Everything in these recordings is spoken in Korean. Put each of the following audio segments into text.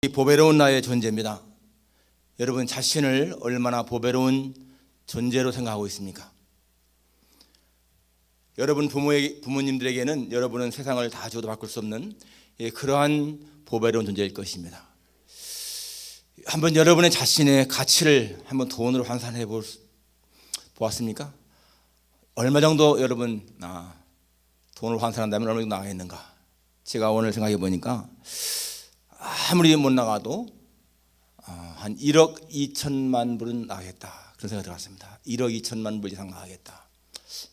이 보배로운 나의 존재입니다. 여러분 자신을 얼마나 보배로운 존재로 생각하고 있습니까? 여러분 부모님들에게는 여러분은 세상을 다 줘도 바꿀 수 없는 그러한 보배로운 존재일 것입니다. 한번 여러분의 자신의 가치를 한번 돈으로 환산해 보았습니까? 얼마 정도 여러분 돈을 환산한다면 얼마 정도 나가겠는가? 제가 오늘 생각해 보니까 아무리 못 나가도 한 1억 2천만 불은 나가겠다, 그런 생각이 들었습니다. 1억 2천만 불 이상 나가겠다.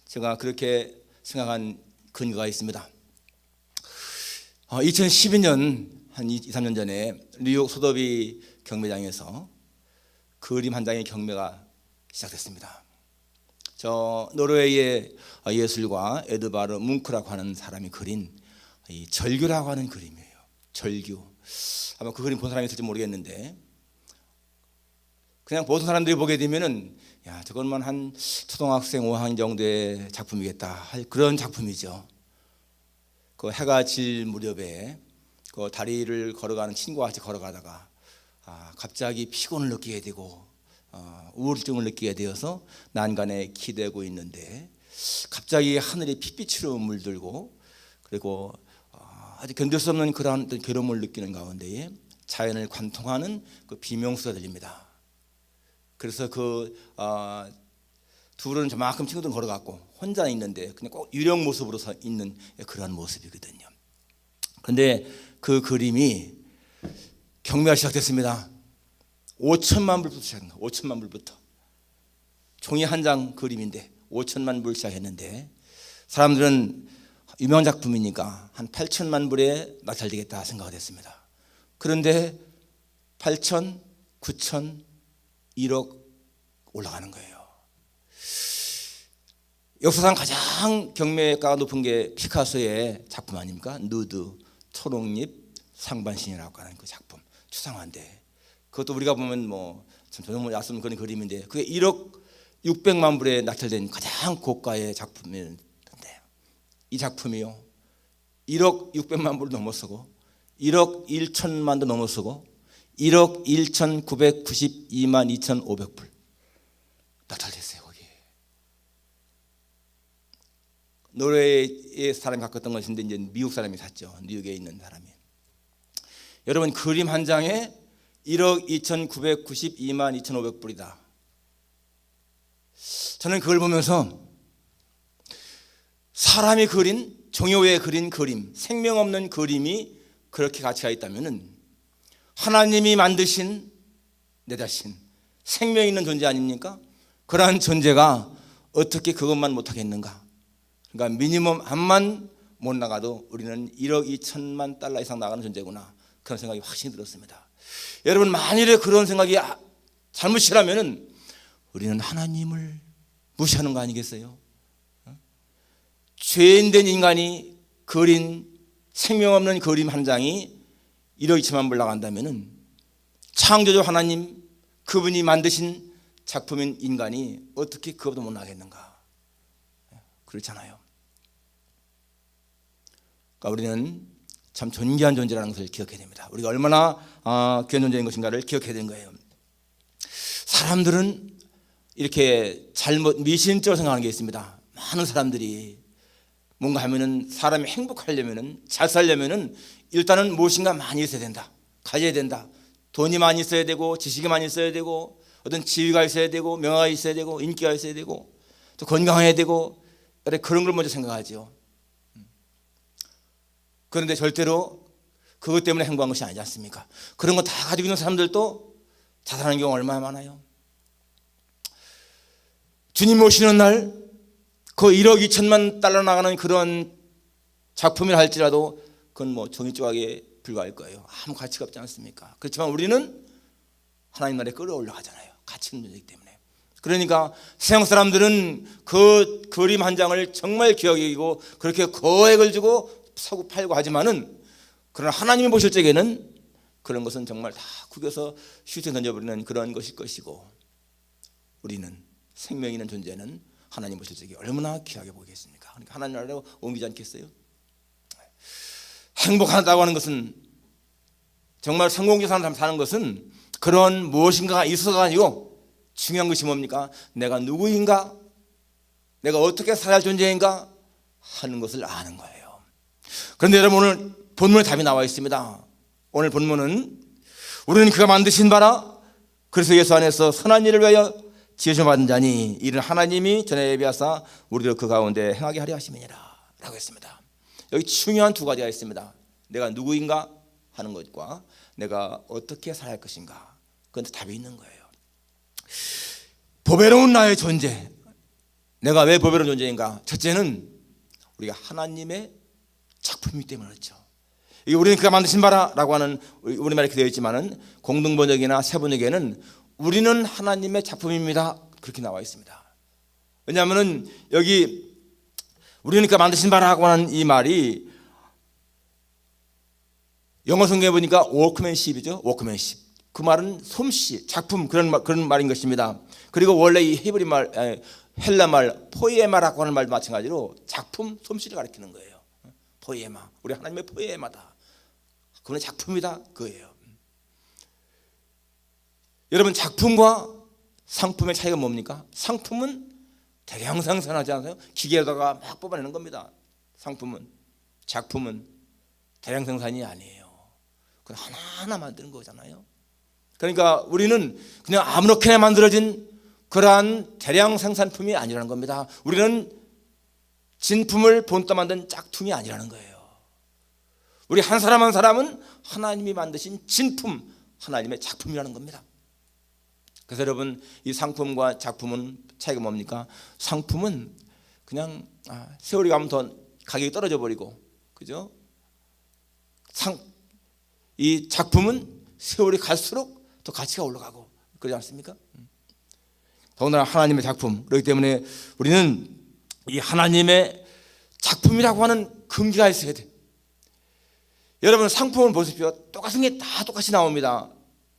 제가 그렇게 생각한 근거가 있습니다. 2012년 한 2, 3년 전에 뉴욕 소더비 경매장에서 그림 한 장의 경매가 시작됐습니다. 저 노르웨이의 예술가 에드바르 뭉크라고 하는 사람이 그린 이 절규라고 하는 그림이에요. 절규. 아마 그 그림 본 사람이 있을지 모르겠는데, 그냥 보통 사람들이 보게 되면은 야, 저것만 한 초등학생 5학년 정도의 작품이겠다 할 그런 작품이죠. 그 해가 질 무렵에 그 다리를 걸어가는 친구와 같이 걸어가다가 갑자기 피곤을 느끼게 되고 우울증을 느끼게 되어서 난간에 기대고 있는데, 갑자기 하늘이 핏빛으로 물들고, 그리고 아주 견딜 수 없는 그러한 어떤 괴로움을 느끼는 가운데에 자연을 관통하는 그 비명소리가 들립니다. 그래서 그 둘은 저만큼 친구들은 걸어갔고 혼자 있는데 그냥 꼭 유령 모습으로 서 있는 그러한 모습이거든요. 그런데 그 그림이 경매가 시작됐습니다. 5천만 불부터 시작합니다. 5천만 불부터. 종이 한 장 그림인데 5천만 불 시작했는데, 사람들은 유명한 작품이니까 한 8천만 불에 낙찰되겠다 생각을 했습니다. 그런데 8천, 9천, 1억 올라가는 거예요. 역사상 가장 경매가가 높은 게 피카소의 작품 아닙니까? 누드, 초록잎, 상반신이라고 하는 그 작품, 추상화인데, 그것도 우리가 보면 참 조정모 야스는 그런 그림인데, 그게 1억 600만 불에 낙찰된 가장 고가의 작품인데, 이 작품이요 1억 600만 불도 넘어서고 1억 1천만도 넘어서고 1억 1,992만 2,500불 낙찰됐어요. 거기에 노르웨이의 사람이 갖고 던 것인데 이제 미국 사람이 샀죠. 뉴욕에 있는 사람이. 여러분, 그림 한 장에 1억 2,992만 2,500불이다. 저는 그걸 보면서 사람이 그린, 정효에 그린 그림, 생명 없는 그림이 그렇게 가치가 있다면은 하나님이 만드신 내 자신, 생명 있는 존재 아닙니까? 그러한 존재가 어떻게 그것만 못하겠는가? 그러니까 미니멈 한만 못 나가도 우리는 1억 2천만 달러 이상 나가는 존재구나, 그런 생각이 확신이 들었습니다. 여러분, 만일에 그런 생각이 잘못이라면은 우리는 하나님을 무시하는 거 아니겠어요? 죄인된 인간이 그린 생명 없는 그림 한 장이 1억 2천만 불 나간다면은 창조주 하나님, 그분이 만드신 작품인 인간이 어떻게 그것보다 못 나겠는가? 그렇잖아요. 그러니까 우리는 참 존귀한 존재라는 것을 기억해야 됩니다. 우리가 얼마나 귀한 존재인 것인가를 기억해야 되는 거예요. 사람들은 이렇게 잘못 미신적으로 생각하는 게 있습니다. 많은 사람들이 뭔가 하면은, 사람이 행복하려면은, 잘 살려면은 일단은 무엇인가 많이 있어야 된다, 가져야 된다. 돈이 많이 있어야 되고, 지식이 많이 있어야 되고, 어떤 지위가 있어야 되고, 명예가 있어야 되고, 인기가 있어야 되고, 또 건강해야 되고, 그런 걸 먼저 생각하죠. 그런데 절대로 그것 때문에 행복한 것이 아니지 않습니까? 그런 거 다 가지고 있는 사람들도 자살하는 경우가 얼마나 많아요. 주님 오시는 날 그 1억 2천만 달러 나가는 그런 작품이라 할지라도 그건 종이 조각에 불과할 거예요. 아무 가치가 없지 않습니까? 그렇지만 우리는 하나님 나라에 끌어올려 가잖아요. 가치 있는 존재이기 때문에. 그러니까 세상 사람들은 그 그림 한 장을 정말 귀하게 여기고 그렇게 거액을 주고 사고 팔고 하지만은, 그러나 하나님이 보실 적에는 그런 것은 정말 다 구겨서 슈트에 던져버리는 그런 것일 것이고, 우리는 생명 있는 존재는 하나님 보실 적에 얼마나 귀하게 보겠습니까? 그러니까 하나님 나라로 옮기지 않겠어요? 행복하다고 하는 것은 정말 성공적인 사람 사는 것은 그런 무엇인가가 있어서가 아니고 중요한 것이 뭡니까? 내가 누구인가? 내가 어떻게 살아야 할 존재인가? 하는 것을 아는 거예요. 그런데 여러분, 오늘 본문에 답이 나와 있습니다. 오늘 본문은 우리는 그가 만드신 바라 그래서 예수 안에서 선한 일을 위하여 지으심을 받은 자니 이는 하나님이 전에 예비하사 우리를 그 가운데 행하게 하려 하심이니라 라고 했습니다. 여기 중요한 두 가지가 있습니다. 내가 누구인가 하는 것과 내가 어떻게 살아야 할 것인가. 그런데 답이 있는 거예요. 보배로운 나의 존재, 내가 왜 보배로운 존재인가? 첫째는 우리가 하나님의 작품이기 때문에 그렇죠. 우리는 그가 만드신 바라라고 하는 우리말에 되어 있지만은 공동번역이나 세번역에는 우리는 하나님의 작품입니다 그렇게 나와 있습니다. 왜냐하면은 여기 우리는 그가 만드신 바라고 하는 이 말이 영어 성경에 보니까 워크맨십이죠. 워크맨십. 그 말은 솜씨, 작품 그런 말인 것입니다. 그리고 원래 이 히브리 말, 헬라 말 포이에마라고 하는 말도 마찬가지로 작품, 솜씨를 가리키는 거예요. 포이에마, 우리 하나님의 포이에마다. 그분의 작품이다 그거예요. 여러분, 작품과 상품의 차이가 뭡니까? 상품은 대량 생산하지 않아요? 기계에다가 막 뽑아내는 겁니다. 상품은. 작품은 대량 생산이 아니에요. 그건 하나하나 만드는 거잖아요. 그러니까 우리는 그냥 아무렇게나 만들어진 그러한 대량 생산품이 아니라는 겁니다. 우리는 진품을 본따 만든 짝퉁이 아니라는 거예요. 우리 한 사람 한 사람은 하나님이 만드신 진품, 하나님의 작품이라는 겁니다. 그래서 여러분, 이 상품과 작품은 차이가 뭡니까? 상품은 그냥 세월이 가면 더 가격이 떨어져 버리고, 그죠? 이 작품은 세월이 갈수록 더 가치가 올라가고 그러지 않습니까? 더군다나 하나님의 작품. 그렇기 때문에 우리는 이 하나님의 작품이라고 하는 근기가 있어야 돼. 여러분, 상품을 보십시오. 똑같은 게 다 똑같이 나옵니다.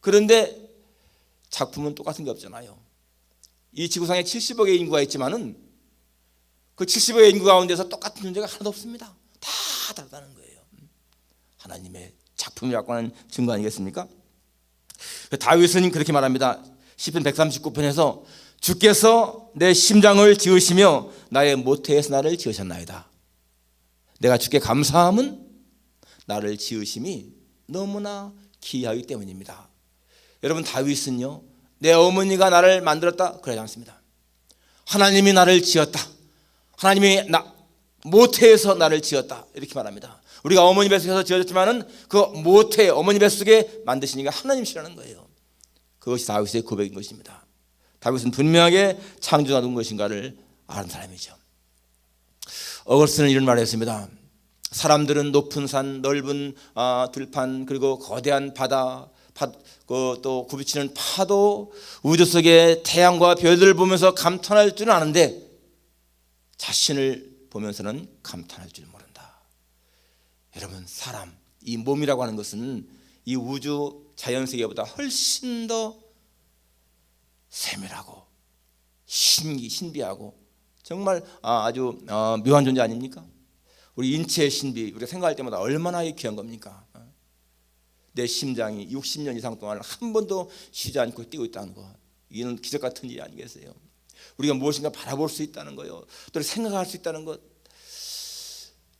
그런데 작품은 똑같은 게 없잖아요. 이 지구상에 70억의 인구가 있지만은 그 70억의 인구 가운데서 똑같은 존재가 하나도 없습니다. 다 다르다는 거예요. 하나님의 작품이라고 하는 증거 아니겠습니까? 다윗은 그렇게 말합니다. 시편 139편에서 주께서 내 심장을 지으시며 나의 모태에서 나를 지으셨나이다. 내가 주께 감사함은 나를 지으심이 너무나 기이하기 때문입니다. 여러분, 다윗은요, 내 어머니가 나를 만들었다 그러지 않습니다. 하나님이 나를 지었다. 하나님이 모태에서 나를 지었다 이렇게 말합니다. 우리가 어머니 뱃속에서 지어졌지만은 그 모태, 어머니 뱃속에 만드신 이가 하나님이시라는 거예요. 그것이 다윗의 고백인 것입니다. 다윗은 분명하게 창조가 누군 것인가를 아는 사람이죠. 어거스틴은 이런 말을 했습니다. 사람들은 높은 산, 넓은 들판, 그리고 거대한 바다, 또 굽이치는 파도, 우주 속의 태양과 별들을 보면서 감탄할 줄은 아는데 자신을 보면서는 감탄할 줄 모른다. 여러분, 사람, 이 몸이라고 하는 것은 이 우주 자연세계보다 훨씬 더 세밀하고 신비하고 정말 아주 묘한 존재 아닙니까? 우리 인체의 신비, 우리가 생각할 때마다 얼마나 귀한 겁니까? 내 심장이 60년 이상 동안 한 번도 쉬지 않고 뛰고 있다는 거, 이는 기적 같은 일이 아니겠어요? 우리가 무엇인가 바라볼 수 있다는 거요, 또 생각할 수 있다는 것,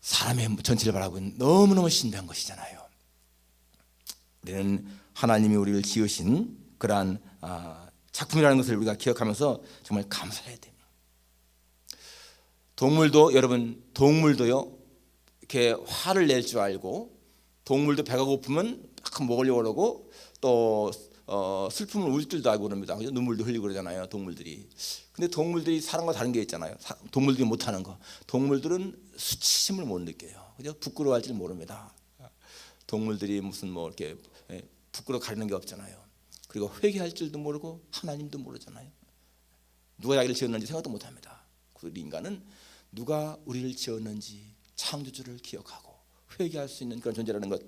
사람의 전체를 바라보면 너무너무 신비한 것이잖아요. 우리는 하나님이 우리를 지으신 그러한 작품이라는 것을 우리가 기억하면서 정말 감사해야 됩니다. 동물도, 여러분, 동물도요, 이렇게 화를 낼 줄 알고, 동물도 배가 고프면 막 먹으려고 그러고, 또 슬픔을 울 줄도 알고 그럽니다. 눈물도 흘리고 그러잖아요, 동물들이. 근데 동물들이 사람과 다른 게 있잖아요. 동물들이 못하는 거. 동물들은 수치심을 못 느껴요. 그죠? 부끄러워할 줄 모릅니다. 동물들이 무슨 이렇게 부끄러워 가리는 게 없잖아요. 그리고 회개할 줄도 모르고 하나님도 모르잖아요. 누가 자기를 지었는지 생각도 못합니다. 우리 인간은 누가 우리를 지었는지 창조주를 기억하고 회개할 수 있는 그런 존재라는 것,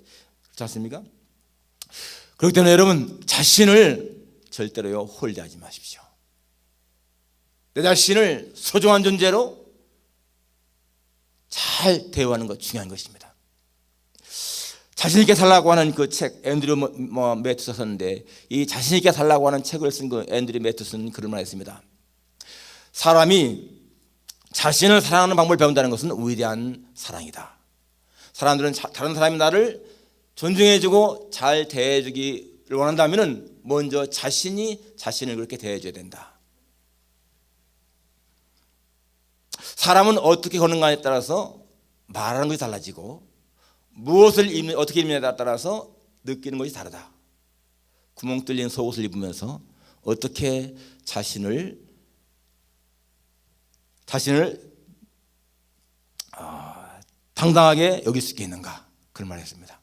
그렇지 않습니까? 그렇기 때문에 여러분, 자신을 절대로요 홀대하지 마십시오. 내 자신을 소중한 존재로 잘 대우하는 것 중요한 것입니다. 자신 있게 살라고 하는 그 책, 앤드류 매튜스 썼는데, 이 자신 있게 살라고 하는 책을 쓴 그 앤드류 매튜스는 그런 말을 했습니다. 사람이 자신을 사랑하는 방법을 배운다는 것은 위대한 사랑이다. 사람들은 다른 사람이 나를 존중해주고 잘 대해주기를 원한다면 먼저 자신이 자신을 그렇게 대해줘야 된다. 사람은 어떻게 걷는가에 따라서 말하는 것이 달라지고 무엇을 어떻게 입느냐에 따라서 느끼는 것이 다르다. 구멍 뚫린 속옷을 입으면서 어떻게 자신을 당당하게 여길 수 있겠는가, 그런 말을 했습니다.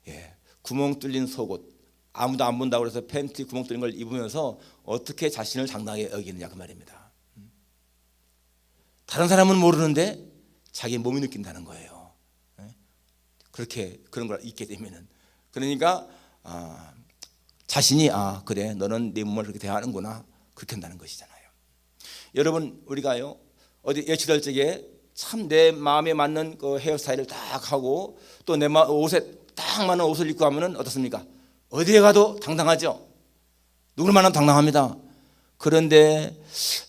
예, 구멍 뚫린 속옷, 아무도 안 본다고 해서 팬티 구멍 뚫린 걸 입으면서 어떻게 자신을 당당하게 여기느냐, 그 말입니다. 다른 사람은 모르는데 자기 몸이 느낀다는 거예요. 그렇게 그런 걸 잊게 되면은, 그러니까 자신이 그래, 너는 네 몸을 그렇게 대하는구나, 그렇게 한다는 것이잖아요. 여러분, 우리가요 어디 예치될 적에 참 내 마음에 맞는 그 헤어스타일을 딱 하고 또 내 옷에 딱 맞는 옷을 입고 하면은 어떻습니까? 어디에 가도 당당하죠. 누구를 만나도 당당합니다. 그런데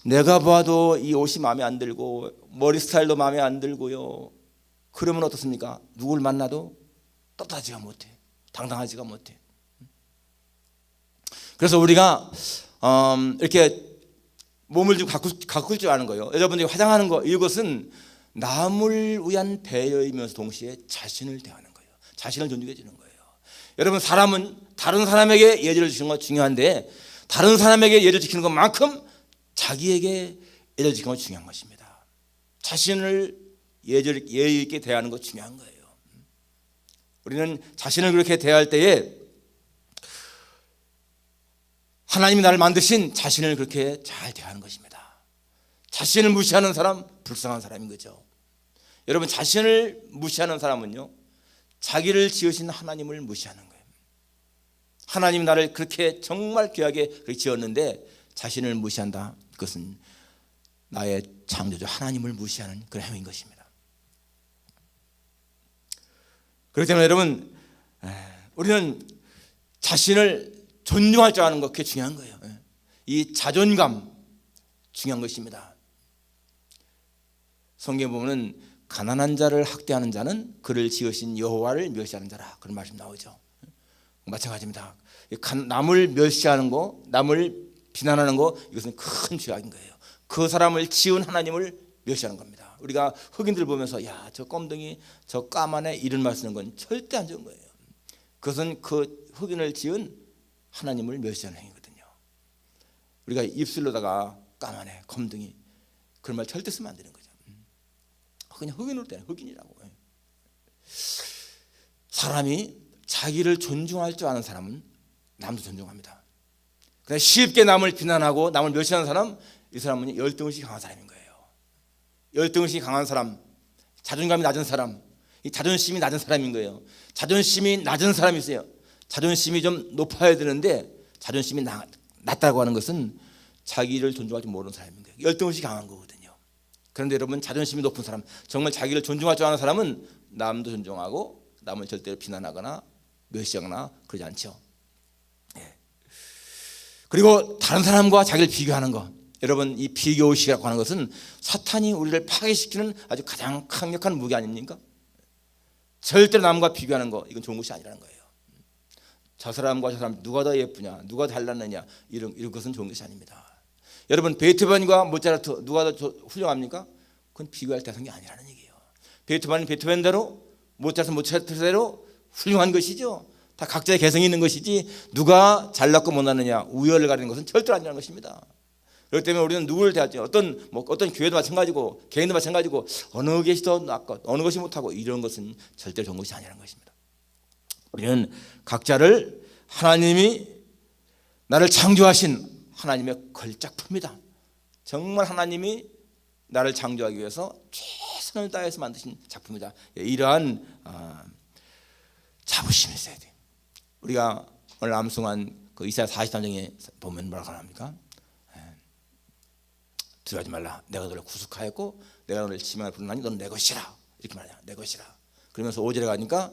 내가 봐도 이 옷이 마음에 안 들고 머리 스타일도 마음에 안 들고요, 그러면 어떻습니까? 누구를 만나도 떳떳하지가 못해, 당당하지가 못해. 그래서 우리가 이렇게 몸을 좀 가꿀 줄 아는 거예요. 여러분들이 화장하는 거, 이것은 남을 위한 배려이면서 동시에 자신을 대하는 거예요. 자신을 존중해 주는 거예요. 여러분, 사람은 다른 사람에게 예절을 지키는 건 중요한데 다른 사람에게 예절 지키는 것만큼 자기에게 예절 지키는 건 중요한 것입니다. 자신을 예의 있게 대하는 것 중요한 거예요. 우리는 자신을 그렇게 대할 때에 하나님이 나를 만드신 자신을 그렇게 잘 대하는 것입니다. 자신을 무시하는 사람, 불쌍한 사람인 거죠. 여러분, 자신을 무시하는 사람은요, 자기를 지으신 하나님을 무시하는 거예요. 하나님이 나를 그렇게 정말 귀하게 그렇게 지었는데 자신을 무시한다, 그것은 나의 창조주 하나님을 무시하는 그런 행위인 것입니다. 그렇기 때문에 여러분, 우리는 자신을 존중할 줄 아는 것, 그게 중요한 거예요. 이 자존감 중요한 것입니다. 성경에 보면은 가난한 자를 학대하는 자는 그를 지으신 여호와를 멸시하는 자라, 그런 말씀 나오죠. 마찬가지입니다. 남을 멸시하는 거, 남을 비난하는 거, 이것은 큰 죄악인 거예요. 그 사람을 지은 하나님을 멸시하는 겁니다. 우리가 흑인들 보면서 야, 저 껌둥이, 저 까만해, 이런 말 쓰는 건 절대 안 좋은 거예요. 그것은 그 흑인을 지은 하나님을 멸시하는 행위거든요. 우리가 입술로다가 까만해, 검둥이, 그런 말 절대 쓰면 안 되는 거죠. 그냥 흑인으로 돼, 흑인이라고. 사람이 자기를 존중할 줄 아는 사람은 남도 존중합니다. 그냥 쉽게 남을 비난하고 남을 멸시하는 사람, 이 사람은 열등의식이 강한 사람인 거예요. 열등의식이 강한 사람, 자존감이 낮은 사람, 이 자존심이 낮은 사람인 거예요. 자존심이 낮은 사람이 있어요. 자존심이 좀 높아야 되는데 자존심이 낮다고 하는 것은 자기를 존중할 줄 모르는 사람인 거예요. 열등의식이 강한 거거든요. 그런데 여러분, 자존심이 높은 사람, 정말 자기를 존중할 줄 아는 사람은 남도 존중하고 남을 절대로 비난하거나 멸시하거나 그러지 않죠. 그리고 다른 사람과 자기를 비교하는 것, 여러분, 이 비교의식이라고 하는 것은 사탄이 우리를 파괴시키는 아주 가장 강력한 무기 아닙니까? 절대로 남과 비교하는 거, 이건 좋은 것이 아니라는 거예요. 저 사람과 저 사람 누가 더 예쁘냐, 누가 잘났느냐, 이런 것은 좋은 것이 아닙니다. 여러분, 베토벤과 모차르트 누가 더 훌륭합니까? 그건 비교할 대상이 아니라는 얘기예요. 베토벤은 베토벤대로, 모차르트는 모차르트대로 훌륭한 것이죠. 다 각자의 개성이 있는 것이지 누가 잘났고 못났느냐, 우열을 가리는 것은 절대로 아니라는 것입니다. 그렇기 때문에 우리는 누구를 대할지, 어떤 교회도 마찬가지고 개인도 마찬가지고 어느 것이 더 낫고 어느 것이 못하고 이런 것은 절대로 좋은 것이 아니라는 것입니다. 우리는 각자를 하나님이 나를 창조하신 하나님의 걸작품이다. 정말 하나님이 나를 창조하기 위해서 최선을 다해서 만드신 작품이다. 이러한 자부심이 있어야 돼요. 우리가 오늘 암송한 그 이사야 43장에 보면 뭐라고 합니까? 두려워하지 말라. 내가 너를 구속하였고 내가 너를 지명을 부르나니 너는 내 것이라. 이렇게 말해요. 내 것이라. 그러면서 5절에 가니까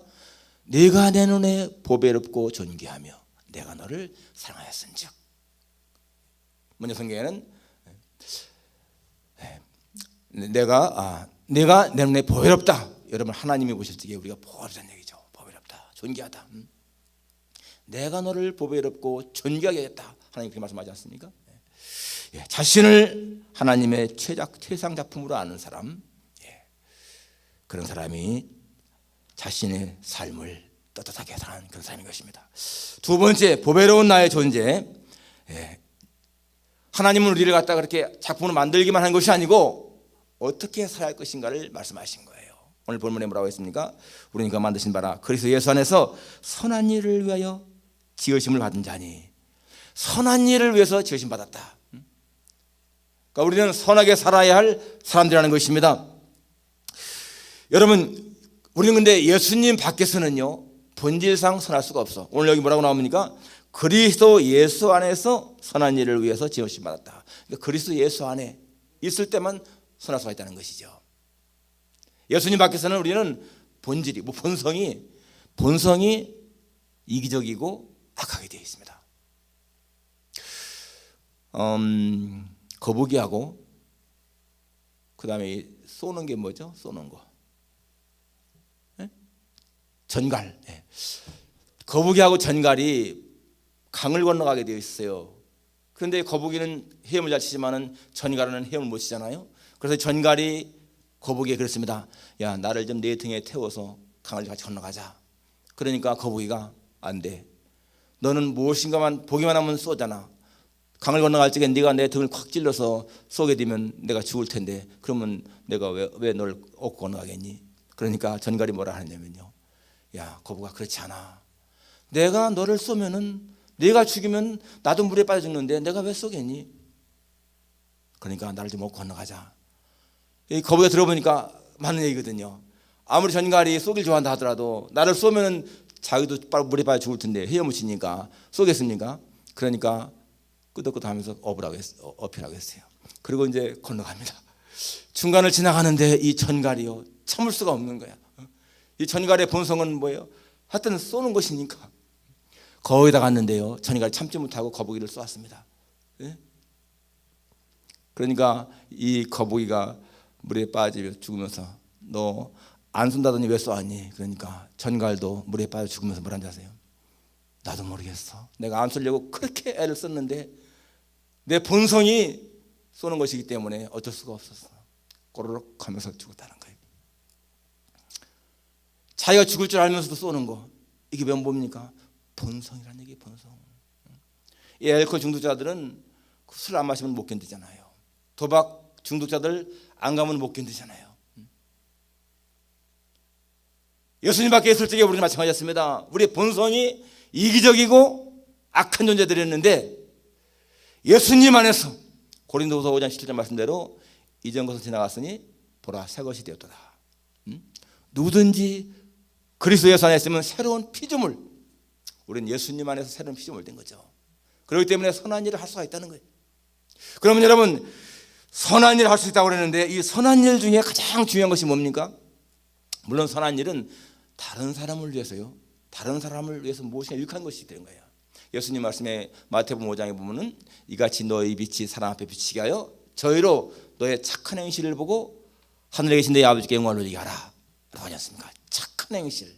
네가 내 눈에 보배롭고 존귀하며 내가 너를 사랑하였은즉. 먼저 성경에는 내가 내 눈에 보배롭다. 여러분 하나님이 보실 적에 우리가 보배롭다는 얘기죠. 보배롭다, 존귀하다. 내가 너를 보배롭고 존귀하게 했다. 하나님 그렇게 말씀하지 않습니까? 자신을 하나님의 최상 작품으로 아는 사람, 그런 사람이 자신의 삶을 떳떳하게 사는 그런 사람인 것입니다. 두 번째, 보배로운 나의 존재. 하나님은 우리를 갖다 그렇게 작품으로 만들기만 한 것이 아니고 어떻게 살아야 할 것인가를 말씀하신 거예요. 오늘 본문에 뭐라고 했습니까? 우리가 만드신 바라 그리스도 예수 안에서 선한 일을 위하여 지으심을 받은 자니. 선한 일을 위해서 지으심 받았다. 그러니까 우리는 선하게 살아야 할 사람들이라는 것입니다. 여러분, 우리는 근데 예수님 밖에서는요 본질상 선할 수가 없어. 오늘 여기 뭐라고 나옵니까? 그리스도 예수 안에서 선한 일을 위해서 지으심 받았다. 그러니까 그리스도 예수 안에 있을 때만 선할 수가 있다는 것이죠. 예수님 밖에서는 우리는 본질이 본성이 이기적이고 악하게 되어 있습니다. 거북이하고 그 다음에 쏘는 게 뭐죠? 쏘는 거 전갈. 거북이하고 전갈이 강을 건너가게 되어 있어요. 그런데 거북이는 헤엄을 잘 치지만은 전갈은 헤엄을 못 치잖아요. 그래서 전갈이 거북이에 그랬습니다. 야, 나를 좀 내 등에 태워서 강을 같이 건너가자. 그러니까 거북이가 안 돼. 너는 무엇인가만 보기만 하면 쏘잖아. 강을 건너갈 적에 네가 내 등을 콱 찔러서 쏘게 되면 내가 죽을 텐데 그러면 내가 왜 널 업고 건너가겠니? 그러니까 전갈이 뭐라 하냐면요, 야, 거북아, 그렇지 않아. 내가 너를 쏘면은 네가 죽이면 나도 물에 빠져 죽는데 내가 왜 쏘겠니? 그러니까 나를 좀 업고 건너가자. 이 거북이가 들어보니까 맞는 얘기거든요. 아무리 전갈이 쏘길 좋아한다 하더라도 나를 쏘면은 자기도 물에 빠져 죽을 텐데 헤엄을 치니까 쏘겠습니까? 그러니까 끄덕끄덕하면서 업히라고 했어요. 그리고 이제 건너갑니다. 중간을 지나가는데 이 전갈이요 참을 수가 없는 거야. 이 전갈의 본성은 뭐예요? 하여튼 쏘는 것이니까. 거기다 갔는데요 전갈이 참지 못하고 거북이를 쏘았습니다. 그러니까 이 거북이가 물에 빠져 죽으면서 너 안 쏜다더니 왜 쏘았니? 그러니까 전갈도 물에 빠져 죽으면서 뭐라는지 아세요? 나도 모르겠어. 내가 안 쏘려고 그렇게 애를 썼는데 내 본성이 쏘는 것이기 때문에 어쩔 수가 없었어. 꼬르륵 하면서 죽었다는 거예요. 자기가 죽을 줄 알면서도 쏘는 거, 이게 왜 뭡니까? 본성이라는 얘기예요. 본성. 이 알코올 중독자들은 술 안 마시면 못 견디잖아요. 도박 중독자들 안 가면 못 견디잖아요. 예수님 밖에 있을 적에 우리는 마찬가지였습니다. 우리의 본성이 이기적이고 악한 존재들이었는데 예수님 안에서 고린도후서 5장 17절 말씀대로 이전 것은 지나갔으니 보라 새 것이 되었도다. 누구든지 그리스도 예수 안에 있으면 새로운 피조물. 우리는 예수님 안에서 새로운 피조물 된 거죠. 그렇기 때문에 선한 일을 할 수가 있다는 거예요. 그러면 여러분, 선한 일을 할 수 있다고 그랬는데 이 선한 일 중에 가장 중요한 것이 뭡니까? 물론 선한 일은 다른 사람을 위해서요. 다른 사람을 위해서 무엇인가 유익한 것이 되는 거예요. 예수님 말씀에 마태복음 5장에 보면은 이같이 너희 빛이 사람 앞에 비치게 하여 저희로 너의 착한 행실을 보고 하늘에 계신 내 아버지께 영광을 돌리게 하라 라고 하지 않습니까? 착한 행실,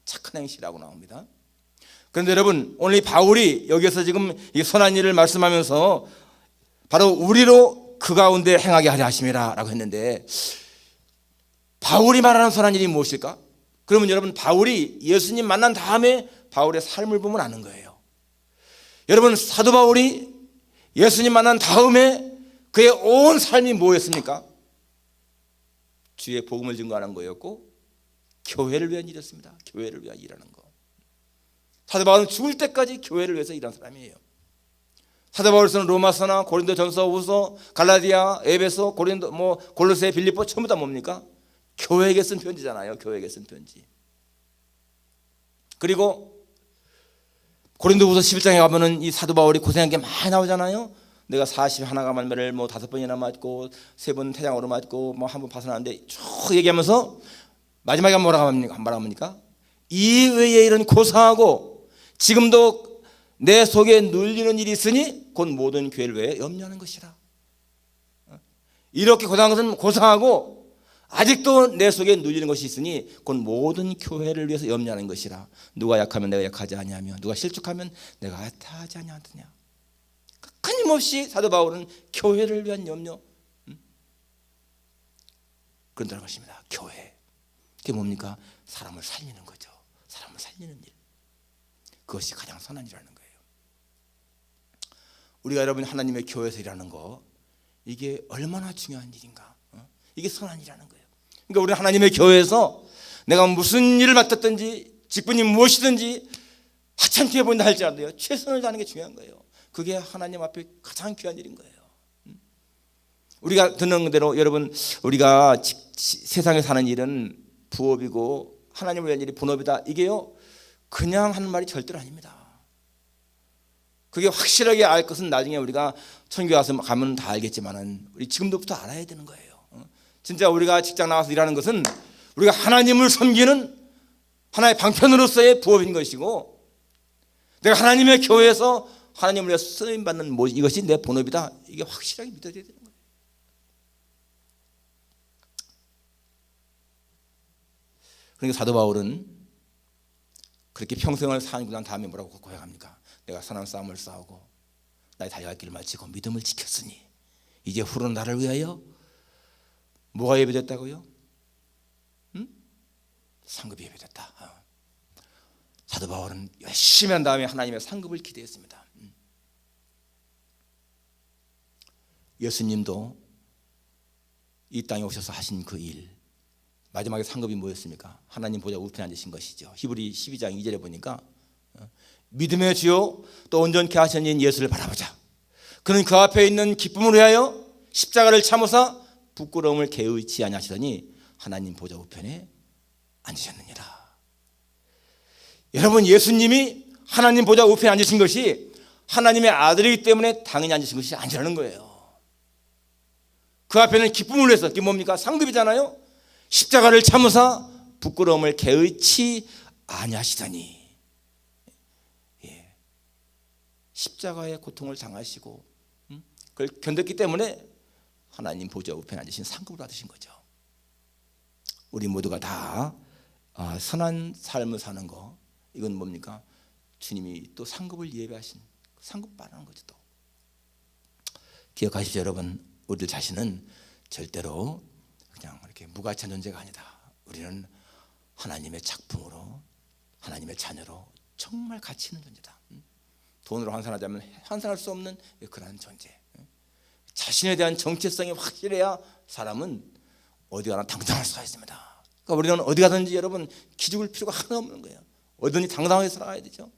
착한 행실이라고 나옵니다. 그런데 여러분, 오늘 이 바울이 여기서 지금 이 선한 일을 말씀하면서 바로 우리로 그 가운데 행하게 하려 하심이라 라고 했는데, 바울이 말하는 선한 일이 무엇일까? 그러면 여러분, 바울이 예수님 만난 다음에 바울의 삶을 보면 아는 거예요. 여러분, 사도 바울이 예수님 만난 다음에 그의 온 삶이 뭐였습니까? 주의 복음을 증거하는 거였고 교회를 위한 일이었습니다. 교회를 위한 일하는 거. 사도 바울은 죽을 때까지 교회를 위해서 일한 사람이에요. 사도 바울에서는 로마서나 고린도 전서, 후서, 갈라디아, 에베소, 고린도, 골로새, 빌립보 전부 다 뭡니까? 교회에게 쓴 편지잖아요. 교회에게 쓴 편지. 그리고 고린도후서 11장에 가면은 이 사도 바울이 고생한 게 많이 나오잖아요. 내가 41가 말매를 5번이나 맞고 3번 태장으로 맞고 1번 벗어났는데 쭉 얘기하면서 마지막에 뭐라고 합니까? 이외에 이런 고사하고 지금도 내 속에 눌리는 일이 있으니 곧 모든 교회를 위해 염려하는 것이라. 이렇게 고사한 것은 고사하고 아직도 내 속에 눌리는 것이 있으니 곧 모든 교회를 위해서 염려하는 것이라. 누가 약하면 내가 약하지 아니하며 누가 실족하면 내가 애타하지 아니하느냐. 끊임없이 사도 바울은 교회를 위한 염려, 그런다는 것입니다. 교회, 그게 뭡니까? 사람을 살리는 거죠. 사람을 살리는 일, 그것이 가장 선한 일이라는 거예요. 우리가 여러분 하나님의 교회에서 일하는 거, 이게 얼마나 중요한 일인가. 이게 선한 일이라는 거예요. 그러니까 우리는 하나님의 교회에서 내가 무슨 일을 맡았든지 직분이 무엇이든지 하찮게 보인다 할지라도요, 최선을 다하는 게 중요한 거예요. 그게 하나님 앞에 가장 귀한 일인 거예요. 우리가 듣는 대로 여러분, 우리가 세상에 사는 일은 부업이고 하나님을 위한 일이 본업이다, 이게요 그냥 하는 말이 절대로 아닙니다. 그게 확실하게 알 것은 나중에 우리가 천국에 가서 가면 다 알겠지만은 우리 지금부터 알아야 되는 거예요. 진짜 우리가 직장 나와서 일하는 것은 우리가 하나님을 섬기는 하나의 방편으로서의 부업인 것이고, 내가 하나님의 교회에서 하나님을 위해서 쓰임받는 이것이 내 본업이다, 이게 확실하게 믿어져야 되는 거예요. 그러니까 사도 바울은 그렇게 평생을 사고 난 다음에 뭐라고 고백합니까? 내가 선한 싸움을 싸우고 나의 달려갈 길을 마치고 믿음을 지켰으니 이제 후로는 나를 위하여 뭐가 예비됐다고요? 상급이 예비됐다. 사도 바울은 열심히 한 다음에 하나님의 상급을 기대했습니다. 예수님도 이 땅에 오셔서 하신 그 일, 마지막에 상급이 뭐였습니까? 하나님 보좌 우편에 앉으신 것이죠. 히브리 12장 2절에 보니까 믿음의 주요 또 온전케 하신 예수를 바라보자. 그는 그 앞에 있는 기쁨을 위하여 십자가를 참으사 부끄러움을 개의치 아니하시더니 하나님 보좌 우편에 앉으셨느니라. 여러분, 예수님이 하나님 보좌 우편에 앉으신 것이 하나님의 아들이기 때문에 당연히 앉으신 것이 아니라는 거예요. 그 앞에는 기쁨을 위해서, 그게 뭡니까? 상급이잖아요. 십자가를 참으사 부끄러움을 개의치 아니하시더니, 십자가의 고통을 당하시고 그걸 견뎠기 때문에 하나님 보좌 우편에 앉으신 상급을 받으신 거죠. 우리 모두가 다 선한 삶을 사는 거, 이건 뭡니까? 주님이 또 상급을 예배하신 상급 받는 거죠. 또 기억하시죠, 여러분? 우리들 자신은 절대로 그냥 이렇게 무가치한 존재가 아니다. 우리는 하나님의 작품으로, 하나님의 자녀로 정말 가치 있는 존재다. 돈으로 환산하자면 환산할 수 없는 그런 존재. 자신에 대한 정체성이 확실해야 사람은 어디 가나 당당할 수가 있습니다. 그러니까 우리는 어디 가든지 여러분 기죽을 필요가 하나 없는 거예요. 어디든지 당당하게 살아가야 되죠.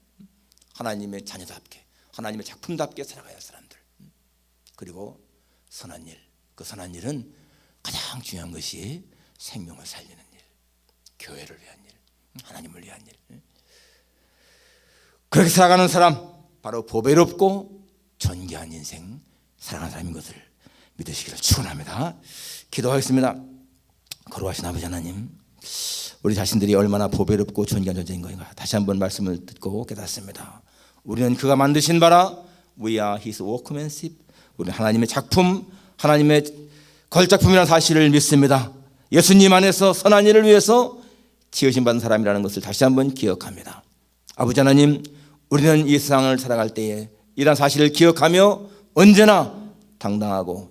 하나님의 자녀답게, 하나님의 작품답게 살아가야 할 사람들. 그리고 선한 일, 그 선한 일은 가장 중요한 것이 생명을 살리는 일, 교회를 위한 일, 하나님을 위한 일. 그렇게 살아가는 사람, 바로 보배롭고 존귀한 인생 살아가는 사람인 것을 믿으시기를 축원합니다. 기도하겠습니다. 거룩하신 아버지 하나님, 우리 자신들이 얼마나 보배롭고 존귀한 존재인 것인가 다시 한번 말씀을 듣고 깨닫습니다. 우리는 그가 만드신 바라, We are His workmanship. 우리는 하나님의 작품, 하나님의 걸작품이라는 사실을 믿습니다. 예수님 안에서 선한 일을 위해서 지으신 받은 사람이라는 것을 다시 한번 기억합니다. 아버지 하나님, 우리는 이 세상을 살아갈 때에 이러한 사실을 기억하며 언제나 당당하고